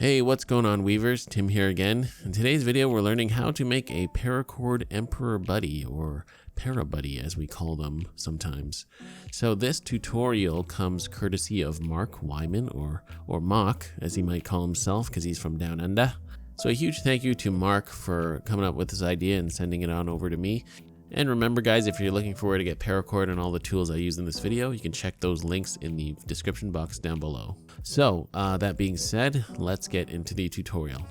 Hey, what's going on, weavers? Tim here again. In today's video, we're learning how to make a paracord emperor buddy, or Parabuddy as we call them sometimes. So this tutorial comes courtesy of Mark Wyman, or Mock as he might call himself because he's from down under. So a huge thank you to Mark for coming up with this idea and sending it on over to me. And remember guys, if you're looking for where to get paracord and all the tools I use in this video, you can check those links in the description box down below. So that being said, let's get into the tutorial.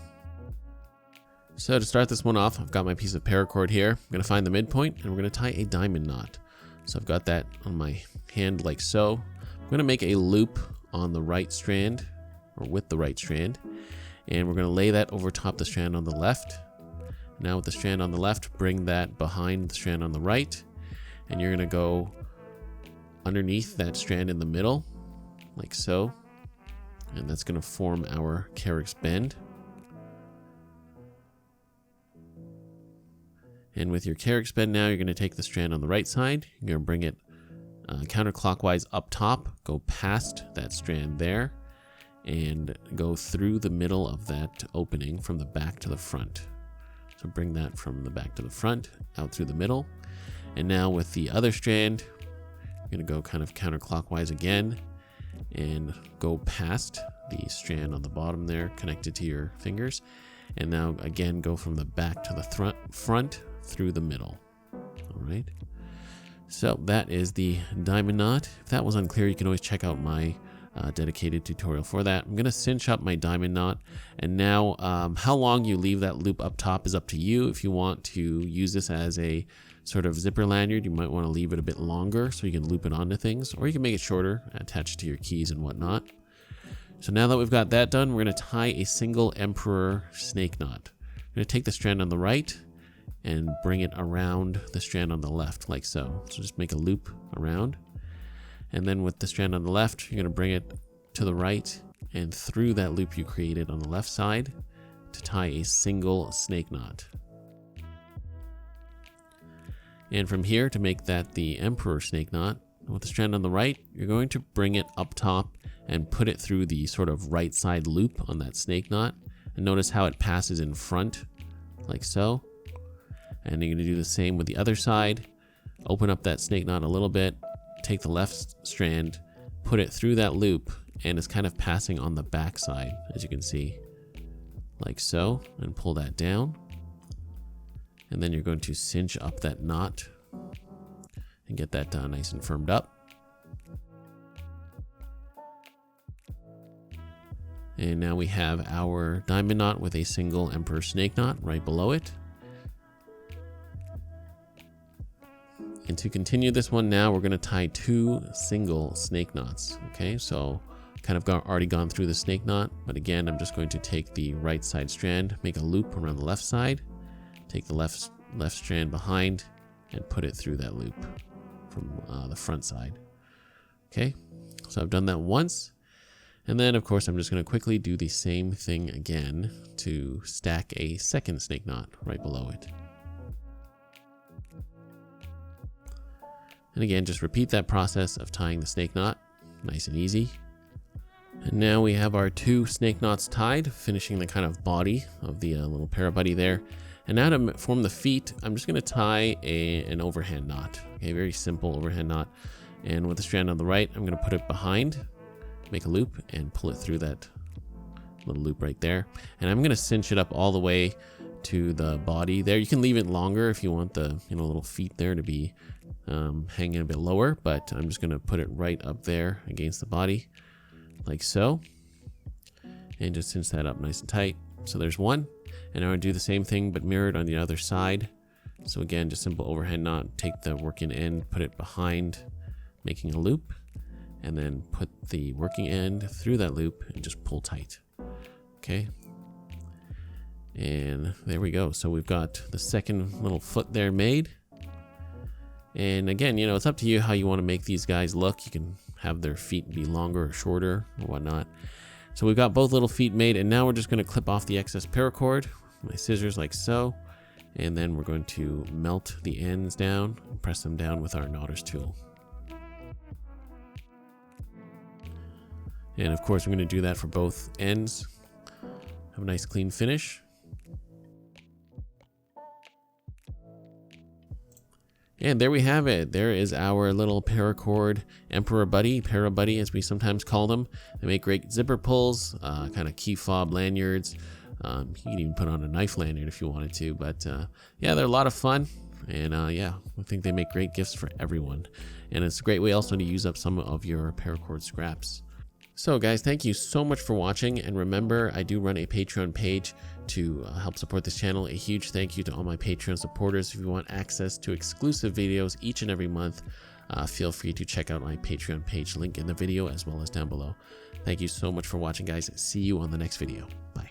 So to start this one off, I've got my piece of paracord here. I'm going to find the midpoint and we're going to tie a diamond knot. So I've got that on my hand like so. I'm going to make a loop on the right strand, or with the right strand, and we're going to lay that over top the strand on the left. Now with the strand on the left, bring that behind the strand on the right, and you're going to go underneath that strand in the middle, like so, and that's going to form our carex bend. And with your carex bend now, you're going to take the strand on the right side, you're going to bring it counterclockwise up top, go past that strand there, and go through the middle of that opening from the back to the front. So bring that from the back to the front, out through the middle. And now with the other strand, you're going to go kind of counterclockwise again and go past the strand on the bottom there, connected to your fingers. And now again, go from the back to the front through the middle. All right. So that is the diamond knot. If that was unclear, you can always check out my dedicated tutorial for that. I'm going to cinch up my diamond knot, and now how long you leave that loop up top is up to you. If you want to use this as a sort of zipper lanyard, you might want to leave it a bit longer so you can loop it onto things, or you can make it shorter, attach it to your keys and whatnot. So now that we've got that done, we're going to tie a single emperor snake knot. I'm going to take the strand on the right and bring it around the strand on the left, like so. So just make a loop around. And then with the strand on the left, you're going to bring it to the right and through that loop you created on the left side to tie a single snake knot. And from here, to make that the emperor snake knot, with the strand on the right, you're going to bring it up top and put it through the sort of right side loop on that snake knot. And notice how it passes in front, like so. And you're going to do the same with the other side. Open up that snake knot a little bit. Take the left strand, put it through that loop, and it's kind of passing on the back side, as you can see, like so, and pull that down. And then you're going to cinch up that knot and get that nice and firmed up. And now we have our diamond knot with a single emperor snake knot right below it. And to continue this one now, we're going to tie two single snake knots. Okay, so kind of already gone through the snake knot, but again, I'm just going to take the right side strand, make a loop around the left side, take the left strand behind, and put it through that loop from the front side. Okay, so I've done that once. And then, of course, I'm just going to quickly do the same thing again to stack a second snake knot right below it. And again, just repeat that process of tying the snake knot, nice and easy. And now we have our two snake knots tied, finishing the kind of body of the little Parabuddy there. And now to form the feet, I'm just going to tie an overhand knot. Okay, very simple overhand knot. And with the strand on the right, I'm going to put it behind, make a loop, and pull it through that little loop right there. And I'm going to cinch it up all the way to the body there. You can leave it longer if you want the little feet there to be hanging a bit lower, but I'm just going to put it right up there against the body, like so, and just cinch that up nice and tight. So there's one, and I'm going to do the same thing but mirrored on the other side. So again, just simple overhand knot, take the working end, put it behind, making a loop, and then put the working end through that loop and just pull tight. Okay, and there we go. So we've got the second little foot there made. And again, it's up to you how you want to make these guys look. You can have their feet be longer or shorter or whatnot. So we've got both little feet made, and now we're just going to clip off the excess paracord with my scissors like so. And then we're going to melt the ends down and press them down with our knotter's tool. And of course, we're going to do that for both ends. have a nice clean finish. And there we have it. There is our little paracord Emperor Buddy, Parabuddy as we sometimes call them. They make great zipper pulls, kind of key fob lanyards. You can even put on a knife lanyard if you wanted to. But yeah, they're a lot of fun. And yeah, I think they make great gifts for everyone. And it's a great way also to use up some of your paracord scraps. So guys, thank you so much for watching, and remember, I do run a Patreon page to help support this channel. A huge thank you to all my Patreon supporters. If you want access to exclusive videos each and every month, feel free to check out my Patreon page, link in the video as well as down below. Thank you so much for watching, guys. See you on the next video. Bye.